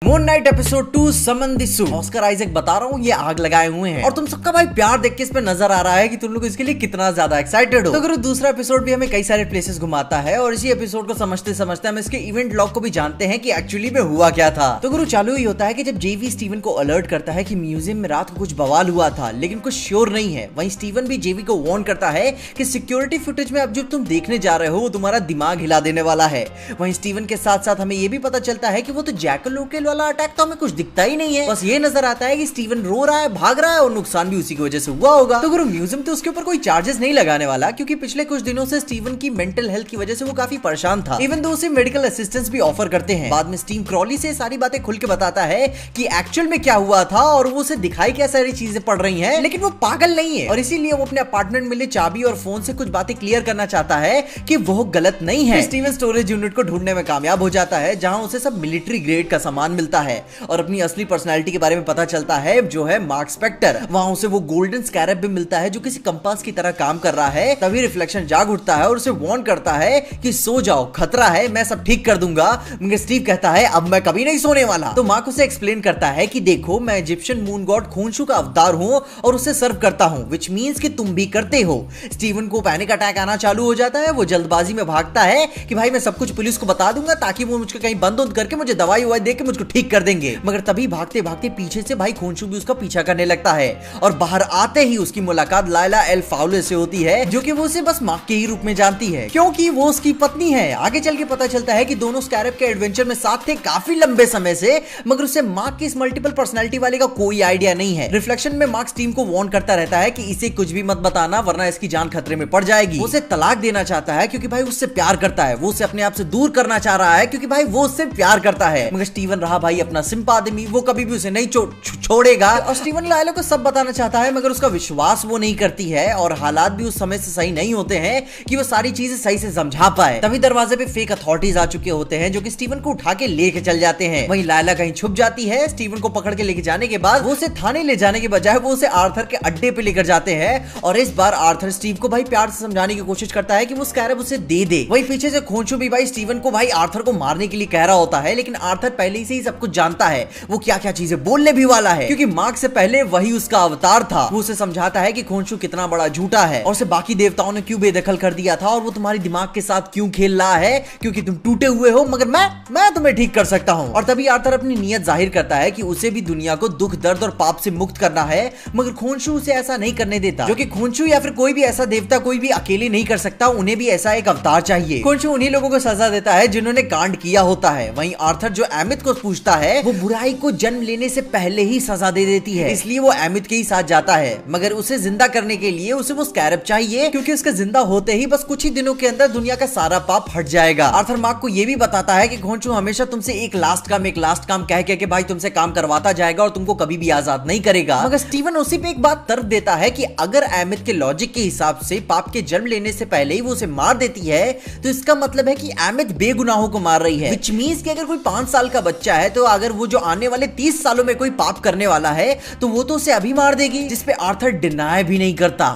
Moon Knight episode 2 summon the suit. Oscar Isaac बता रहा हूँ ये आग लगाए हुए हैं और तुम सबका भाई प्यार देख के इस पे नजर आ रहा है कि तुम लोग इसके लिए कितना ज्यादा एक्साइटेड हो। तो अगर दूसरा एपिसोड भी हमें कई सारे प्लेसेस घुमाता है और इसी एपिसोड को समझते समझते हम इसके इवेंट लॉग को भी जानते हैं कि एक्चुअली में हुआ क्या था। तो गुरु चालू ही होता है कि जब जेवी स्टीवन को अलर्ट करता है कि म्यूजियम में रात को कुछ बवाल हुआ था लेकिन कुछ श्योर नहीं है। वहीं स्टीवन भी जेवी को वार्न करता है कि सिक्योरिटी फुटेज में अब जो तुम देखने जा रहे हो वो तुम्हारा दिमाग हिला देने वाला है। वहीं स्टीवन के साथ साथ हमें ये भी पता चलता है कि वो तो जैकल लोकेल वाला अटैक तो हमें कुछ दिखता ही नहीं है। बस ये नजर आता है कि स्टीवन रो रहा है, भाग रहा है और नुकसान भी उसी की वजह से हुआ होगा। तो गुरु म्यूजियम तो उसके ऊपर कोई चार्जेस नहीं लगाने वाला क्योंकि पिछले कुछ दिनों से स्टीवन की मेंटल हेल्थ की वजह से वो काफी परेशान था। इवन तो उसे मेडिकल असिस्टेंस भी ऑफर करते हैं। बाद में स्टीव क्रॉली से सारी बातें खुल के बताता है कि एक्चुअल में क्या हुआ था और वो उसे दिखाई क्या सारी चीजें पड़ रही हैं, लेकिन वो पागल नहीं है और इसीलिए वो अपने अपार्टमेंट में चाबी और फोन से कुछ बातें क्लियर करना चाहता है कि वो गलत नहीं है। स्टीवन स्टोरेज यूनिट को ढूंढने में कामयाब हो जाता है जहां उसे सब मिलिट्री ग्रेड का सामान मिलता है और अपनी असली पर्सनालिटी के बारे में पता चलता है जो है मार्क स्पेक्टर। वहां उसे वो गोल्डन स्कैरब भी मिलता है जो किसी कंपास की तरह काम कर रहा है। तभी रिफ्लेक्शन जाग उठता है और उसे वार्न करता है कि सो जाओ, खतरा है, मैं सब ठीक कर दूंगा। मगर स्टीव कहता है अब मैं कभी नहीं सोने वाला। तो मार्क उसे एक्सप्लेन करता है कि देखो मैं इजिप्शियन मून गॉड खोंशू का अवतार हूं और उसे सर्व करता हूं, विच मींस कि तुम भी करते हो। स्टीवन को पैनिक अटैक आना चालू हो जाता है। वो जल्दबाजी में भागता है कि भाई मैं सब कुछ पुलिस को बता दूंगा ताकि वो मुझको कहीं बंद उंद करके मुझे दवाई ववाई देके मुझको ठीक कर देंगे। मगर तभी भागते भागते पीछे से भाई खोंशू भी उसका पीछा करने लगता है और बाहर आते ही उसकी मुलाकात लायला एल फाउले से होती है जो कि वो उसे बस माँ के ही रूप में जानती है क्योंकि वो उसकी पत्नी है। आगे चल के पता चलता है कि दोनों स्कैरब के एडवेंचर में साथ थे काफी लंबे समय से, मगर उसे मार्क की इस मल्टीपल पर्सनालिटी वाले का कोई आइडिया नहीं है। रिफ्लेक्शन में मार्क टीम को वार्न करता रहता है कि इसे कुछ भी मत बताना वरना इसकी जान खतरे में पड़ जाएगी। उसे तलाक देना चाहता है क्योंकि भाई उससे प्यार करता है। वो उसे अपने आप से दूर करना चाह रहा है क्योंकि भाई वो उससे प्यार करता है। मगर स्टीवन रहा भाई अपना सिंपल आदमी, वो कभी भी उसे नहीं छोड़ेगा और स्टीवन लायला को सब बताना चाहता है मगर उसका विश्वास वो नहीं करती है और हालात भी उस समय से सही नहीं होते हैं कि वो सारी चीजें सही से समझा पाए। तभी दरवाजे पे फेक अथॉरिटीज आ चुके होते हैं जो कि स्टीवन को उठा के लेके चल जाते हैं। वहीं लायला कहीं छुप जाती है। स्टीवन को पकड़ के लेके जाने के बाद वो उसे थाने ले जाने के बजाय वो उसे आर्थर के अड्डे पे लेकर जाते हैं और इस बार आर्थर स्टीव को भाई प्यार से समझाने की कोशिश करता है कि वो स्कैरब उसे दे दे। वहीं पीछे से खोंशू भी भाई स्टीवन को भाई आर्थर को मारने के लिए कह रहा होता है, लेकिन आर्थर पहले से ही सब कुछ जानता है वो क्या क्या चीजें बोलने भी वाला है क्योंकि मार्क से पहले वही उसका अवतार था। वो उसे समझाता है कि खोंशू कितना बड़ा झूठा है और उसे बाकी देवताओं ने क्यों बेदखल कर दिया था और वो तुम्हारी दिमाग के साथ क्यों खेल रहा है क्योंकि तुम टूटे हुए हो, मगर मैं तुम्हें ठीक कर सकता हूं। और तभी आर्थर अपनी नीयत जाहिर करता है कि उसे भी दुनिया को दुख दर्द और पाप से मुक्त करना है, मगर खोंशू उसे ऐसा नहीं करने देता। जो कि खोंशू या फिर कोई भी ऐसा देवता कोई भी अकेले नहीं कर सकता, उन्हें भी ऐसा एक अवतार चाहिए। खोंशू उन्हीं लोगों को सजा देता है जिन्होंने कांड किया होता है। वहीं आर्थर जो एमिथ को पूछता है वो बुराई को जन्म लेने से पहले ही सजा दे देती है, इसलिए वो एमिथ के ही साथ जाता है। मगर उसे जिंदा करने के लिए उसे वो स्कैरब चाहिए क्योंकि उसके जिंदा होते ही बस कुछ ही दिनों के अंदर दुनिया का सारा पाप हट जाएगा। आर्थर मार्क को ये भी बताता है कि खोंशू हमेशा तुमसे एक लास्ट काम कह के भाई तुमसे काम करवाता जाएगा और तुमको कभी भी आजाद नहीं करेगा। मगर स्टीवन उसी पे एक बात तर्क देता है कि अगर एमिथ के लॉजिक के हिसाब से पाप के जन्म लेने से पहले ही वो उसे मार देती है तो इसका मतलब है कि एमिथ बेगुनाहों को मार रही है, विच मींस कि अगर कोई 5 साल का बच्चा है तो अगर वो जो आने वाले 30 सालों में कोई पाप करने वाला है तो वो तो उसे अभी मार देगी, जिसपे आर्थर डिनाय भी नहीं करता।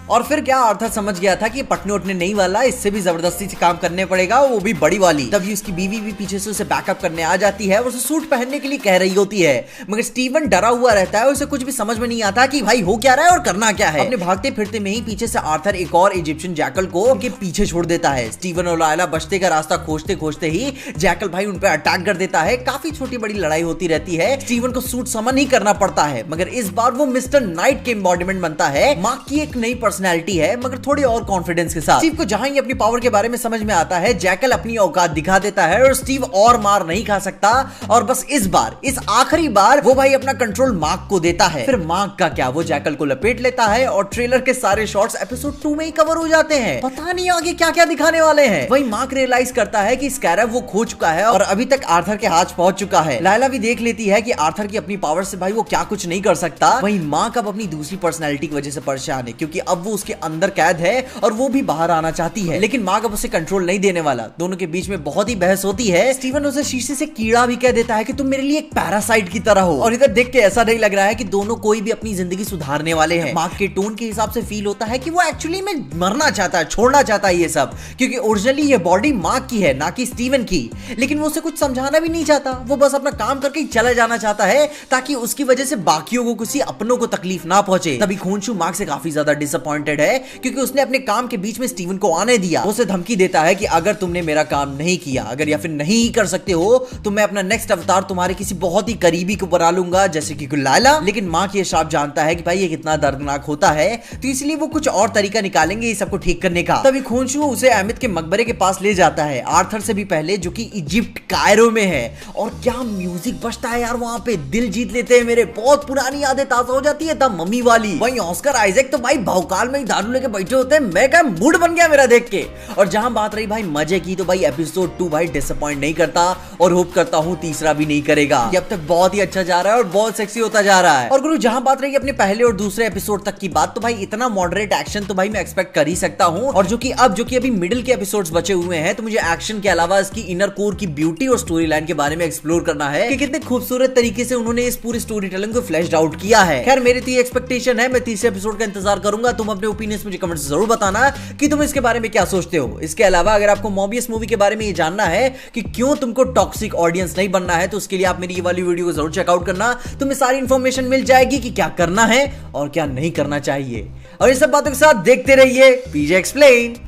और फिर क्या आर्थर समझ गया था कि पटने उठने नहीं वाला, इससे भी जबरदस्ती से काम करने पड़ेगा, वो भी बड़ी वाली। तभी उसकी बीवी भी पीछे से उसे बैकअप करने आ जाती है और उसे सूट पहनने के लिए कह रही होती है, मगर स्टीवन डरा हुआ रहता है। उसे कुछ भी समझ में नहीं आता कि भाई हो क्या रहा है और करना क्या है। अपने भागते फिरते में ही पीछे से आर्थर एक और इजिप्शियन जैकल को उनके पीछे छोड़ देता है। स्टीवन और लायला बचते का रास्ता खोजते खोजते ही जैकल भाई उन पर अटैक कर देता है। काफी छोटी बड़ी लड़ाई होती रहती है। स्टीवन को सूट समन ही करना पड़ता है, मगर इस बार वो मिस्टर नाइट के एम्बॉडीमेंट बनता है। मार्क की एक नई पर्सनैलिटी है मगर थोड़ी और कॉन्फिडेंस के साथ। स्टीव को जहां ही अपनी पावर के बारे में समझ में आता है जैकल अपनी औकात दिखा देता है और स्टीव और मार नहीं खा सकता और बस इस बार, इस आखिरी बार वो भाई अपना कंट्रोल मार्क को देता है। फिर मार्क का क्या, वो जैकल को लपेट लेता है और ट्रेलर के सारे शॉट्स एपिसोड 2 में ही कवर हो जाते हैं। पता नहीं आगे क्या क्या दिखाने वाले हैं। वही मार्क रियलाइज करता है कि स्कैरब वो खो चुका है और अभी तक आर्थर के हाथ पहुंच चुका है। लायला भी देख लेती है कि आर्थर की अपनी पावर से भाई वो क्या कुछ नहीं कर सकता। वही मार्क अब अपनी दूसरी पर्सनैलिटी की वजह से परेशान है क्योंकि अब वो उसके अंदर कैद है और वो भी बाहर आना चाहती है, लेकिन मार्क अब उसे कंट्रोल नहीं देने वाला। दोनों के बीच में बहुत ही बहस होती है। स्टीवन उसे शीशे से कीड़ा भी कह देता है कि तुम मेरे लिए एक पैरासाइट की तरह हो, और इधर देख के ऐसा नहीं लग रहा है कि दोनों कोई भी अपनी जिंदगी सुधारने वाले हैं। मार्क के टोन के हिसाब से फील होता है कि वो एक्चुअली में मरना चाहता है, छोड़ना चाहता है ये सब, क्योंकि ओरिजिनली ये बॉडी मार्क की है, ना कि स्टीवन की। लेकिन वो उसे कुछ समझाना भी नहीं चाहता, वो बस अपना काम करके चला जाना चाहता है ताकि उसकी वजह से बाकियों को, किसी अपनों को तकलीफ ना पहुंचे। तभी खूंशू मार्क से काफी ज्यादा डिसअपॉइंटेड है क्योंकि उसने अपने काम के बीच में स्टीवन को आने दिया। वो उसे धमकी देता है कि अगर तुमने मेरा काम नहीं किया, अगर या फिर नहीं ही कर सकते हो, तो मैं अपना नेक्स्ट अवतार तुम्हारे किसी बहुत ही करीबी को बना लूंगा, जैसे कि लायला। लेकिन मार्क ये श्राप जानता है कि भाई ये कितना दर्दनाक होता है, तो इसलिए वो कुछ और तरीका निकालेंगे ये सबको ठीक करने का। तभी खूंशू उसे अहमद के मकबरे के पास ले जाता है, आर्थर से भी पहले, जो कि इजिप्ट कायरो में है। और क्या म्यूजिक बजता है यार वहां पे, दिल जीत लेते हैं मेरे। बहुत पुरानी यादें ताजा हो जाती है तब मम्मी वाली। वहीं ऑस्कर आइजैक तो भाई भौकाल में ही दारू लेके बैठे होते हैं। मैं क्या मूड बन गया मेरा देख के। और जहां बात रही भाई मजे की, तो भाई एपिसोड 2 भाई डिसअपॉइंट नहीं करता, और होप करता हूं तीसरा भी नहीं करेगा। ये अब तक बहुत ही अच्छा जा रहा है और बहुत सेक्सी होता जा रहा है। और गुरु जहां बात रही अपने पहले और दूसरे एपिसोड तक की बात, तो भाई इतना मॉडरेट एक्शन तो भाई मैं एक्सपेक्ट कर ही सकता हूं। और जो कि अभी मिडिल के एपिसोड्स बचे हुए हैं, तो मुझे एक्शन के अलावा इसकी इनर कोर की ब्यूटी और स्टोरी लाइन के बारे में एक्सप्लोर करना है कि कितने खूबसूरत तरीके से उन्होंने इस पूरी स्टोरी टेलिंग को फ्लैश्ड आउट किया है। खैर मेरी तो ये एक्सपेक्टेशन है, मैं तीसरे एपिसोड का इंतजार करूंगा। तुम अपने ओपिनियंस मुझे कमेंट से जरूर बताना कि तुम इसके बारे में क्या सोचते हो। इसके अलावा अगर आपको मॉबियस मूवी के बारे में ये जानना है कि क्यों तुमको टॉक्सिक ऑडियंस नहीं बनना है, तो उसके लिए आप मेरी ये वाली वीडियो को जरूर चेकआउट करना। तुम्हें सारी इंफॉर्मेशन मिल जाएगी कि क्या करना है और क्या नहीं करना चाहिए। और इन सब बातों के साथ देखते रहिए पीजे एक्सप्लेन।